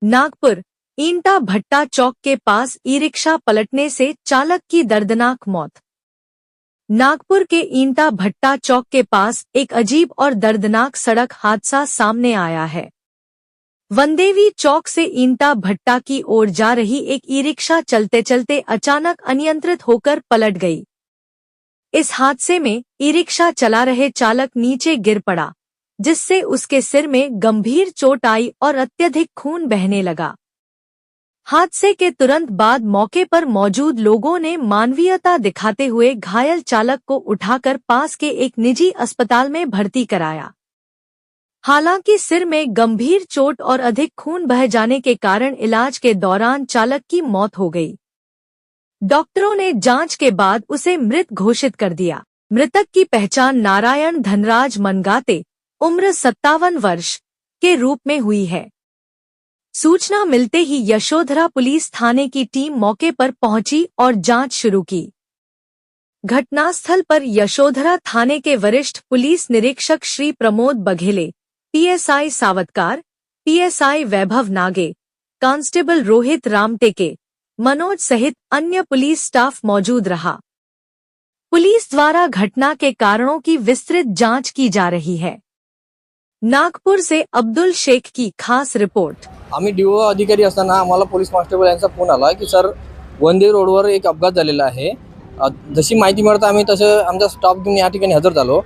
नागपुर ईंटा भट्टा चौक के पास ई रिक्शा पलटने से चालक की दर्दनाक मौत। नागपुर के ईंटा भट्टा चौक के पास एक अजीब और दर्दनाक सड़क हादसा सामने आया है। वनदेवी चौक से ईंटा भट्टा की ओर जा रही एक ई रिक्शा चलते चलते अचानक अनियंत्रित होकर पलट गई। इस हादसे में ई रिक्शा चला रहे चालक नीचे गिर पड़ा, जिससे उसके सिर में गंभीर चोट आई और अत्यधिक खून बहने लगा। हादसे के तुरंत बाद मौके पर मौजूद लोगों ने मानवीयता दिखाते हुए घायल चालक को उठाकर पास के एक निजी अस्पताल में भर्ती कराया। हालांकि सिर में गंभीर चोट और अधिक खून बह जाने के कारण इलाज के दौरान चालक की मौत हो गई। डॉक्टरों ने जांच के बाद उसे मृत घोषित कर दिया। मृतक की पहचान नारायण धनराज मनगाते, उम्र 57 वर्ष के रूप में हुई है। सूचना मिलते ही यशोधरा पुलिस थाने की टीम मौके पर पहुंची और जांच शुरू की। घटनास्थल पर यशोधरा थाने के वरिष्ठ पुलिस निरीक्षक श्री प्रमोद बघेले, पीएसआई सावतकार, पीएसआई वैभव नागे, कांस्टेबल रोहित रामटेके, मनोज सहित अन्य पुलिस स्टाफ मौजूद रहा। पुलिस द्वारा घटना के कारणों की विस्तृत जांच की जा रही है। नागपूर से अब्दुल शेख की खास रिपोर्ट। आम्ही डीओ अधिकारी असताना आम्हाला पोलीस कॉन्स्टेबल यांचा फोन आला की सर वनदेव रोडवर एक अपघात झालेला आहे। जशी माहिती मिळत आम्ही तसं आमचा स्टाफ घेऊन या ठिकाणी हजर झालो।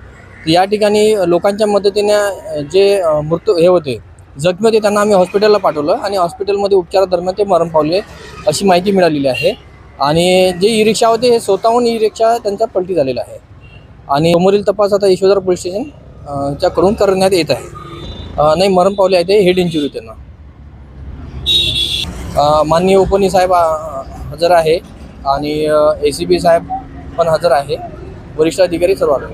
या ठिकाणी लोकांच्या मदतीने जे मृत्यू हे होते जखमी होते त्यांना आम्ही हॉस्पिटलला पाठवलं आणि हॉस्पिटलमध्ये उपचारादरम्यान ते मरण पावले अशी माहिती मिळालेली आहे। आणि जे ई रिक्षा होते हे स्वतःहून ई रिक्षा त्यांचा पलटी झालेला आहे आणि समोरील तपास आता यशोधरा पोलीस स्टेशन च्या करून करण्यात येत आहे। नाही मरण पावले आहे ते हेड इंजुरी त्यांना। माननीय उपनी साहेब हजर आहे आणि एसीबी साहेब पण हजर आहे, वरिष्ठ अधिकारी सर्व आले।